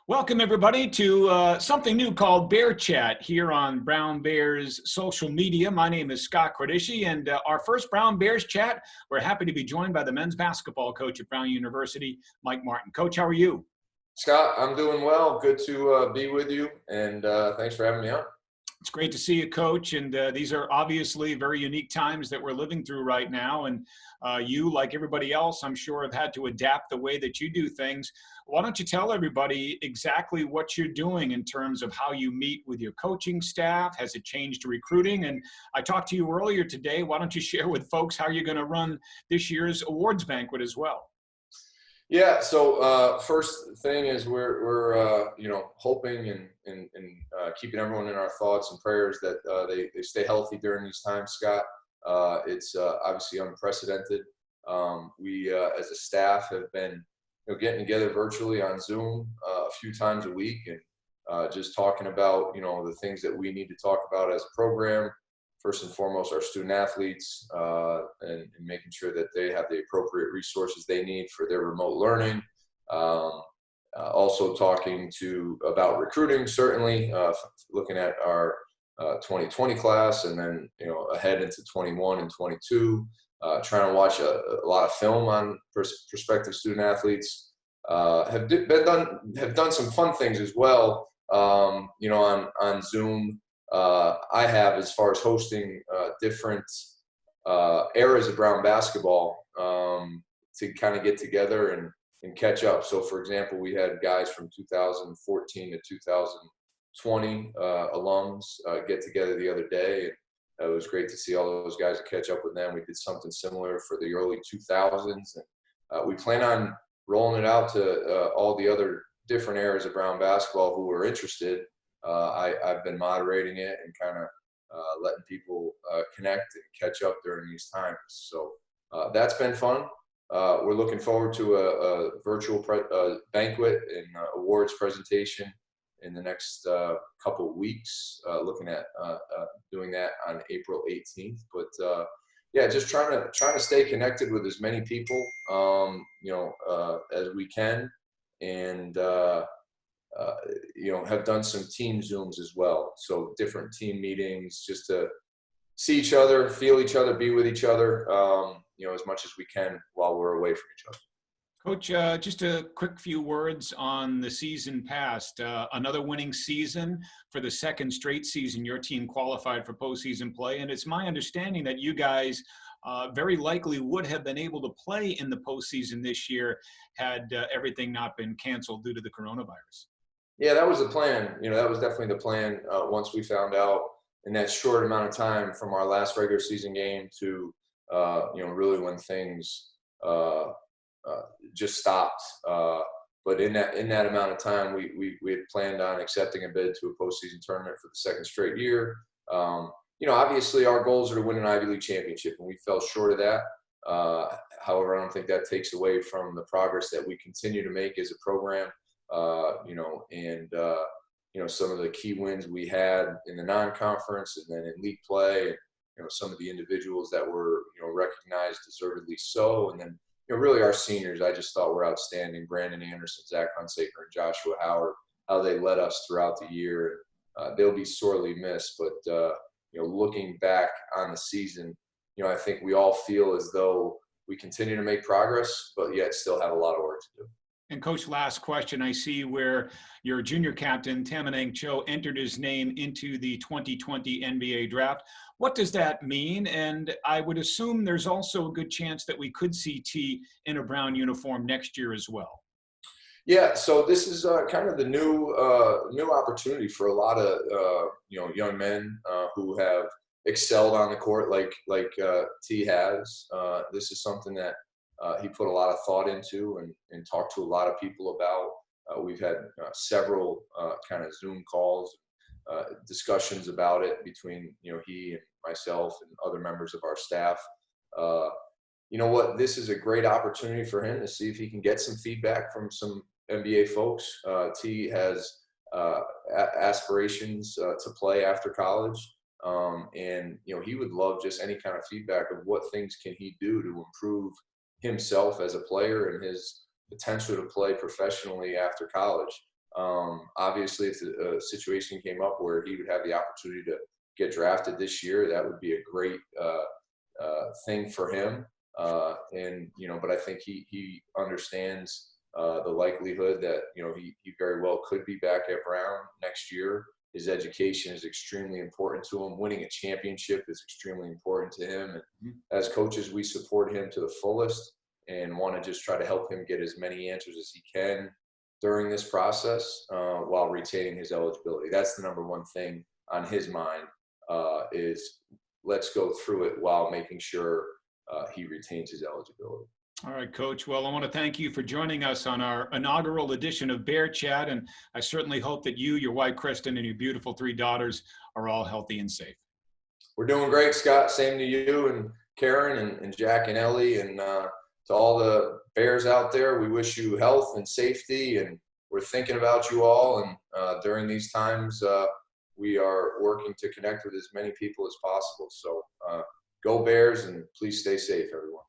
Welcome, everybody, to something new called Bear Chat here on Brown Bears social media. My name is Scott Cordischi, and our first Brown Bears Chat, we're happy to be joined by the men's basketball coach at Brown University, Mike Martin. Coach, how are you? Scott, I'm doing well. Good to be with you, and thanks for having me on. It's great to see you, Coach, and these are obviously very unique times that we're living through right now, and you, like everybody else, I'm sure, have had to adapt the way that you do things. Why don't you tell everybody exactly what you're doing in terms of how you meet with your coaching staff? Has it changed to recruiting? And I talked to you earlier today. Why don't you share with folks how you're going to run this year's awards banquet as well? Yeah. So first thing is we're hoping and keeping everyone in our thoughts and prayers that they stay healthy during these times, Scott. It's obviously unprecedented. We as a staff have been getting together virtually on Zoom a few times a week and just talking about the things that we need to talk about as a program. First and foremost, our student athletes and making sure that they have the appropriate resources they need for their remote learning. Also talking about recruiting, certainly looking at our 2020 class and then ahead into 21 and 22. Trying to watch a lot of film on prospective student athletes. Have done some fun things as well. On Zoom. I have, as far as hosting different eras of Brown basketball to kind of get together and catch up. So, for example, we had guys from 2014 to 2020 alums get together the other day. And it was great to see all those guys and catch up with them. We did something similar for the early 2000s. And we plan on rolling it out to all the other different eras of Brown basketball who are interested. I've been moderating it and kind of letting people connect and catch up during these times. So that's been fun. We're looking forward to a virtual banquet and awards presentation in the next couple of weeks, looking at doing that on April 18th. But yeah, just trying to stay connected with as many people, as we can. And have done some team Zooms as well. So different team meetings just to see each other, feel each other, be with each other, as much as we can while we're away from each other. Coach, just a quick few words on the season past. Another winning season for the second straight season. Your team qualified for postseason play, and it's my understanding that you guys very likely would have been able to play in the postseason this year had everything not been canceled due to the coronavirus. Yeah, that was the plan. That was definitely the plan once we found out in that short amount of time from our last regular season game to, really when things just stopped. But in that amount of time, we had planned on accepting a bid to a postseason tournament for the second straight year. Obviously our goals are to win an Ivy League championship, and we fell short of that. However, I don't think that takes away from the progress that we continue to make as a program. Some of the key wins we had in the non-conference and then in league play, some of the individuals that were, recognized deservedly so. And then, really our seniors, I just thought were outstanding. Brandon Anderson, Zach Hunsaker, and Joshua Howard, how they led us throughout the year. They'll be sorely missed, but, looking back on the season, I think we all feel as though we continue to make progress, but yet still have a lot of work to do. And Coach, last question. I see where your junior captain, Taman Cho, entered his name into the 2020 NBA draft. What does that mean? And I would assume there's also a good chance that we could see T in a Brown uniform next year as well. Yeah, so this is kind of the new opportunity for a lot of young men who have excelled on the court like T has. This is something that he put a lot of thought into and talked to a lot of people about. We've had several kind of Zoom calls, discussions about it between he and myself and other members of our staff. This is a great opportunity for him to see if he can get some feedback from some NBA folks. T has aspirations to play after college. And he would love just any kind of feedback of what things can he do to improve himself as a player and his potential to play professionally after college. Obviously, if a situation came up where he would have the opportunity to get drafted this year, that would be a great thing for him. And but I think he understands the likelihood that he very well could be back at Brown next year. His education is extremely important to him. Winning a championship is extremely important to him. And as coaches, we support him to the fullest and want to just try to help him get as many answers as he can during this process while retaining his eligibility. That's the number one thing on his mind, is let's go through it while making sure he retains his eligibility. All right, Coach. Well, I want to thank you for joining us on our inaugural edition of Bear Chat, and I certainly hope that you, your wife, Kristen, and your beautiful 3 daughters are all healthy and safe. We're doing great, Scott. Same to you and Karen and Jack and Ellie, and to all the Bears out there, we wish you health and safety, and we're thinking about you all. And during these times, we are working to connect with as many people as possible. So go Bears, and please stay safe, everyone.